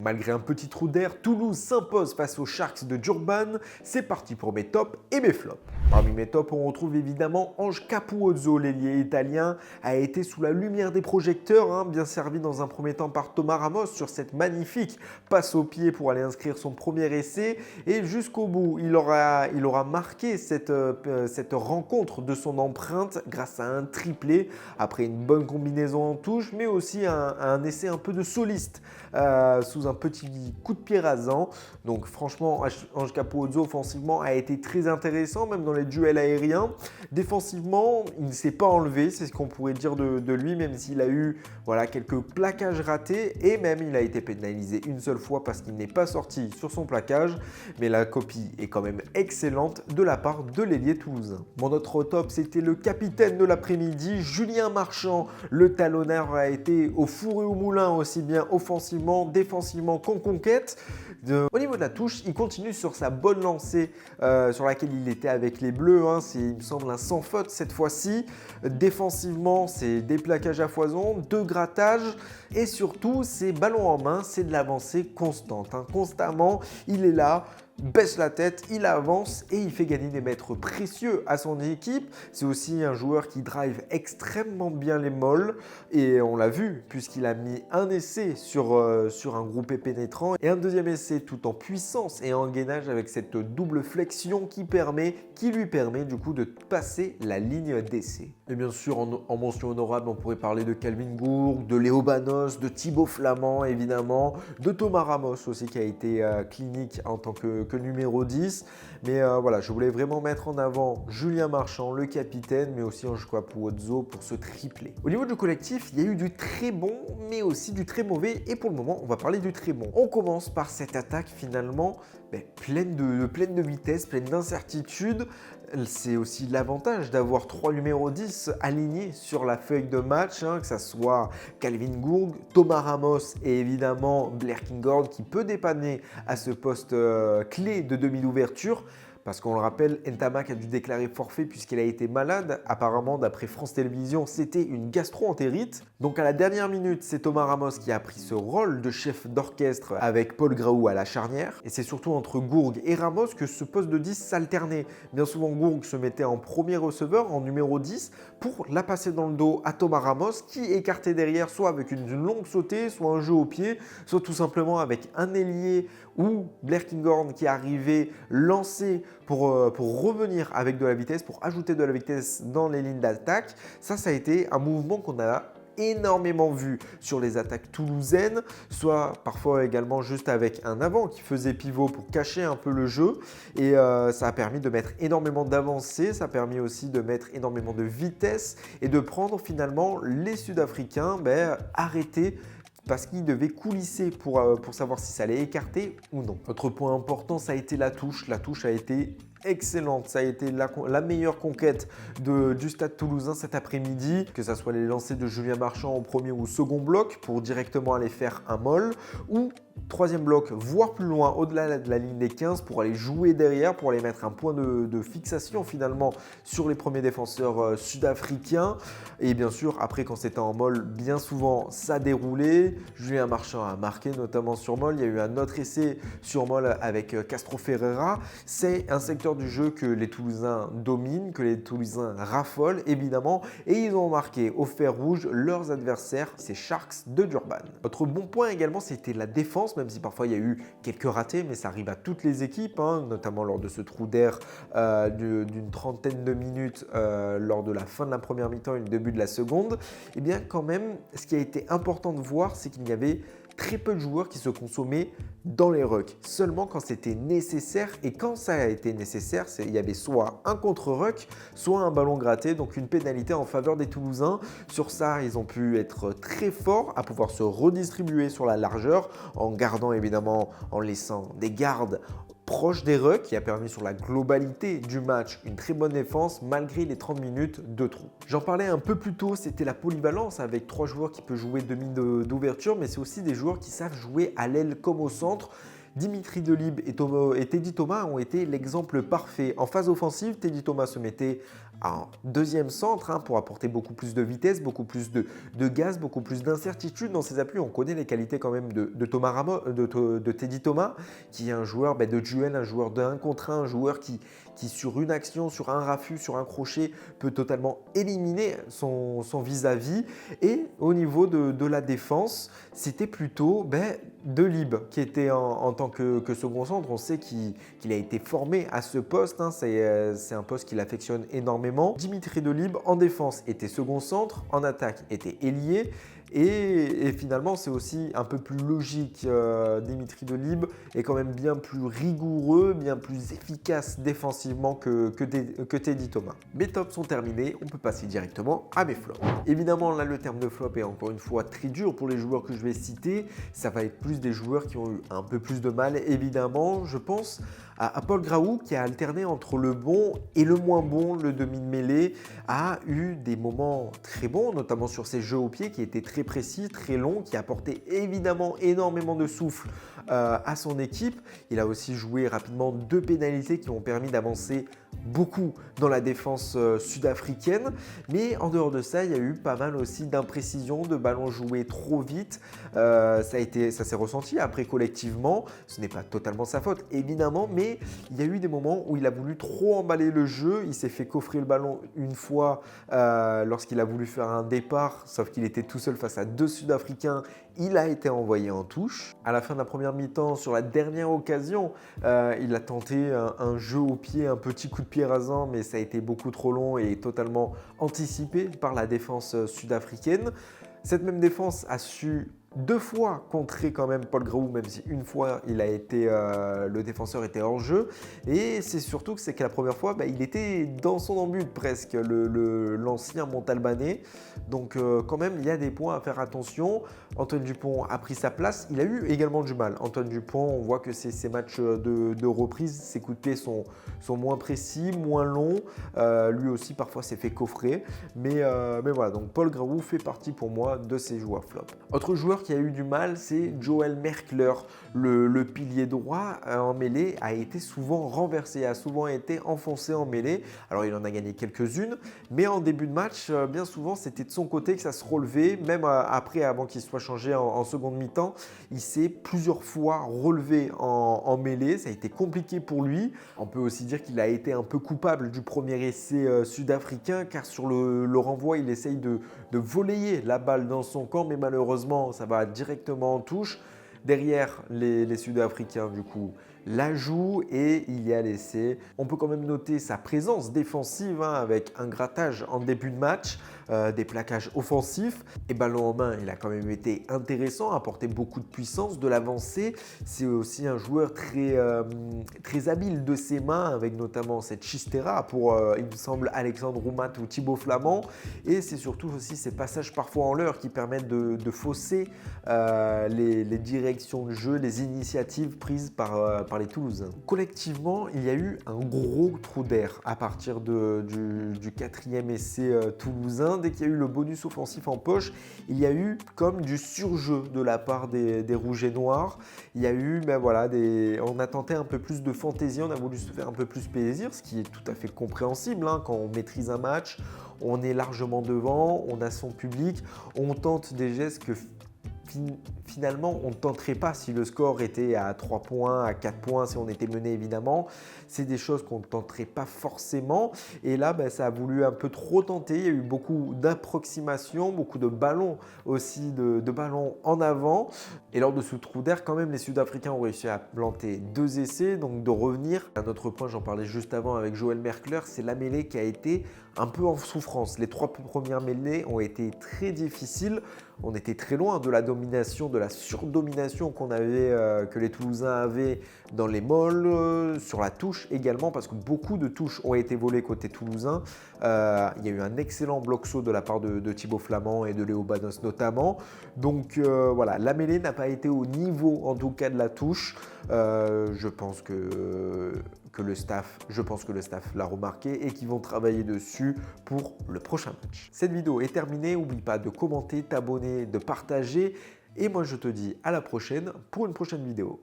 Malgré un petit trou d'air, Toulouse s'impose face aux Sharks de Durban. C'est parti pour mes tops et mes flops. Parmi mes tops, on retrouve évidemment Ange Capuzzo, l'ailier italien, a été sous la lumière des projecteurs, bien servi dans un premier temps par Thomas Ramos sur cette magnifique passe au pied pour aller inscrire son premier essai. Et jusqu'au bout, il aura marqué cette rencontre de son empreinte grâce à un triplé, après une bonne combinaison en touche, mais aussi un essai un peu de soliste sous un petit coup de pied rasant. Donc franchement, Ange Capuzzo offensivement a été très intéressant, même dans les duels aériens. Défensivement, il ne s'est pas enlevé, c'est ce qu'on pourrait dire de lui, même s'il a eu quelques plaquages ratés et même il a été pénalisé une seule fois parce qu'il n'est pas sorti sur son plaquage. Mais la copie est quand même excellente de la part de l'ailier toulousain. Mon autre top, c'était le capitaine de l'après-midi, Julien Marchand. Le talonneur a été au four et au moulin, aussi bien offensivement, défensivement qu'en conquête. Au niveau de la touche, il continue sur sa bonne lancée sur laquelle il était avec les Bleus. C'est, il me semble, un sans faute cette fois-ci. Défensivement, c'est des plaquages à foison, deux grattages et surtout, c'est ballon en main, c'est de l'avancée constante. Constamment, il est là, baisse la tête, il avance et il fait gagner des mètres précieux à son équipe. C'est aussi un joueur qui drive extrêmement bien les molles et on l'a vu puisqu'il a mis un essai sur un groupé pénétrant et un deuxième essai tout en puissance et en gainage avec cette double flexion qui lui permet du coup de passer la ligne d'essai. Et bien sûr, en mention honorable, on pourrait parler de Calvin Gourg, de Léo Banos, de Thibaut Flamand évidemment, de Thomas Ramos aussi qui a été clinique en tant que numéro 10. Mais je voulais vraiment mettre en avant Julien Marchand, le capitaine, mais aussi Ange Capuzzo pour ce triplé. Au niveau du collectif, il y a eu du très bon, mais aussi du très mauvais. Et pour le moment, on va parler du très bon. On commence par cette attaque finalement pleine de vitesse, pleine d'incertitude. C'est aussi l'avantage d'avoir trois numéros 10 alignés sur la feuille de match, que ce soit Calvin Gourg, Thomas Ramos et évidemment Blair Kinghorn qui peut dépanner à ce poste clé de demi d'ouverture. Parce qu'on le rappelle, Ntamak a dû déclarer forfait puisqu'il a été malade. Apparemment, d'après France Télévisions, c'était une gastro-entérite. Donc à la dernière minute, c'est Thomas Ramos qui a pris ce rôle de chef d'orchestre avec Paul Graou à la charnière. Et c'est surtout entre Gourg et Ramos que ce poste de 10 s'alternait. Bien souvent, Gourg se mettait en premier receveur, en numéro 10, pour la passer dans le dos à Thomas Ramos qui écartait derrière, soit avec une longue sautée, soit un jeu au pied, soit tout simplement avec un ailier ou Blair Kinghorn qui arrivait lancé pour revenir avec de la vitesse, pour ajouter de la vitesse dans les lignes d'attaque. Ça a été un mouvement qu'on a énormément vu sur les attaques toulousaines, soit parfois également juste avec un avant qui faisait pivot pour cacher un peu le jeu. Et ça a permis de mettre énormément d'avancées, ça a permis aussi de mettre énormément de vitesse et de prendre finalement les Sud-Africains arrêtés parce qu'ils devaient coulisser pour savoir si ça allait écarter ou non. Autre point important, ça a été la touche. La touche a été excellente, ça a été la meilleure conquête du stade toulousain cet après-midi, que ce soit les lancers de Julien Marchand au premier ou second bloc pour directement aller faire un molle, ou troisième bloc, voire plus loin, au-delà de la ligne des 15 pour aller jouer derrière, pour aller mettre un point de fixation finalement sur les premiers défenseurs sud-africains. Et bien sûr, après quand c'était en molle, bien souvent ça déroulait. Julien Marchand a marqué notamment sur molle. Il y a eu un autre essai sur molle avec Castro Ferreira. C'est un secteur du jeu que les Toulousains dominent, que les Toulousains raffolent évidemment. Et ils ont marqué au fer rouge leurs adversaires, ces Sharks de Durban. Autre bon point également, c'était la défense, même si parfois il y a eu quelques ratés, mais ça arrive à toutes les équipes, notamment lors de ce trou d'air d'une trentaine de minutes lors de la fin de la première mi-temps et le début de la seconde. Et bien quand même, ce qui a été important de voir, c'est qu'il y avait très peu de joueurs qui se consommaient dans les rucks, seulement quand c'était nécessaire. Et quand ça a été nécessaire, il y avait soit un contre-ruck, soit un ballon gratté, donc une pénalité en faveur des Toulousains. Sur ça, ils ont pu être très forts à pouvoir se redistribuer sur la largeur, en gardant évidemment, en laissant des gardes proche des rucks, qui a permis sur la globalité du match une très bonne défense malgré les 30 minutes de trou. J'en parlais un peu plus tôt, c'était la polyvalence avec trois joueurs qui peuvent jouer demi d'ouverture, mais c'est aussi des joueurs qui savent jouer à l'aile comme au centre. Dimitri Delibes et Teddy Thomas ont été l'exemple parfait. En phase offensive, Teddy Thomas se mettait Un deuxième centre pour apporter beaucoup plus de vitesse, beaucoup plus de gaz, beaucoup plus d'incertitude dans ses appuis. On connaît les qualités quand même de Thomas Ramos, de Teddy Thomas, qui est un joueur de duel, un joueur de 1 contre 1, un joueur qui sur une action, sur un raffut, sur un crochet, peut totalement éliminer son vis-à-vis. Et au niveau de la défense, c'était plutôt Delib qui était en tant que second centre. On sait qu'il a été formé à ce poste, c'est un poste qu'il affectionne énormément. Dimitri Delib en défense était second centre, en attaque était ailier. Et finalement, c'est aussi un peu plus logique. Dimitri Delib est quand même bien plus rigoureux, bien plus efficace défensivement que Teddy Thomas. Mes tops sont terminés, on peut passer directement à mes flops. Évidemment, là, le terme de flop est encore une fois très dur pour les joueurs que je vais citer. Ça va être plus des joueurs qui ont eu un peu plus de mal, évidemment. Je pense à Paul Graou qui a alterné entre le bon et le moins bon. Le demi de mêlée a eu des moments très bons, notamment sur ses jeux au pied qui étaient très précis, très longs, qui apportaient évidemment énormément de souffle à son équipe. Il a aussi joué rapidement 2 pénalités qui ont permis d'avancer beaucoup dans la défense sud-africaine. Mais en dehors de ça, il y a eu pas mal aussi d'imprécisions, de ballons joués trop vite. Ça s'est ressenti après collectivement. Ce n'est pas totalement sa faute, évidemment, mais il y a eu des moments où il a voulu trop emballer le jeu. Il s'est fait coffrer le ballon une fois lorsqu'il a voulu faire un départ, sauf qu'il était tout seul face à 2 Sud-Africains. Il a été envoyé en touche. À la fin de la première mi-temps, sur la dernière occasion, il a tenté un jeu au pied, un petit coup de pied rasant, mais ça a été beaucoup trop long et totalement anticipé par la défense sud-africaine. Cette même défense a su 2 fois contrer quand même Paul Graou, même si une fois le défenseur était hors jeu. Et c'est surtout que la première fois, il était dans son embut presque, l'ancien Montalbanais. Donc quand même, il y a des points à faire attention. Antoine Dupont a pris sa place. Il a eu également du mal. Antoine Dupont, on voit que ses matchs de reprise, ses coups de pied sont moins précis, moins longs. Lui aussi, parfois, s'est fait coffrer. Mais voilà, donc Paul Graou fait partie pour moi de ces joueurs flop. Autre joueur qui a eu du mal, c'est Joel Merkler. Le pilier droit en mêlée a été souvent renversé, a souvent été enfoncé en mêlée. Alors il en a gagné quelques-unes, mais en début de match, bien souvent c'était de son côté que ça se relevait. Même après, avant qu'il soit changé en seconde mi-temps, il s'est plusieurs fois relevé en mêlée. Ça a été compliqué pour lui. On peut aussi dire qu'il a été un peu coupable du premier essai sud-africain, car sur le renvoi, il essaye de volleyer la balle dans son camp, mais malheureusement, ça va directement en touche. Derrière, les Sud-Africains, du coup, la jouent et il y a l'essai. On peut quand même noter sa présence défensive avec un grattage en début de match, des plaquages offensifs. Et ballon en main, il a quand même été intéressant, apporté beaucoup de puissance, de l'avancée. C'est aussi un joueur très habile de ses mains, avec notamment cette chistera pour, il me semble, Alexandre Roumat ou Thibaut Flamand. Et c'est surtout aussi ces passages parfois en l'heure qui permettent de fausser les directions de jeu, les initiatives prises par les Toulousains. Collectivement, il y a eu un gros trou d'air à partir du 4e essai toulousain. Dès qu'il y a eu le bonus offensif en poche, il y a eu comme du surjeu de la part des Rouges et Noirs. Il y a eu, on a tenté un peu plus de fantaisie, on a voulu se faire un peu plus plaisir, ce qui est tout à fait compréhensible quand on maîtrise un match. On est largement devant, on a son public, on tente des gestes que finalement, on ne tenterait pas si le score était à 3 points, à 4 points, si on était mené évidemment. C'est des choses qu'on ne tenterait pas forcément. Et là, ça a voulu un peu trop tenter. Il y a eu beaucoup d'approximations, beaucoup de ballons aussi, de ballons en avant. Et lors de ce trou d'air, quand même, les Sud-Africains ont réussi à planter 2 essais. Donc de revenir, un autre point, j'en parlais juste avant avec Joel Merkler, c'est la mêlée qui a été un peu en souffrance. Les 3 premières mêlées ont été très difficiles. On était très loin de la domination, de la surdomination que les Toulousains avaient dans les molles, sur la touche également, parce que beaucoup de touches ont été volées côté toulousain. Il y a eu un excellent bloc-saut de la part de Thibaut Flamand et de Léo Banos notamment. Donc la mêlée n'a pas été au niveau en tout cas de la touche. Je pense que le staff l'a remarqué et qu'ils vont travailler dessus pour le prochain match. Cette vidéo est terminée, n'oublie pas de commenter, t'abonner, de partager et moi je te dis à la prochaine pour une prochaine vidéo.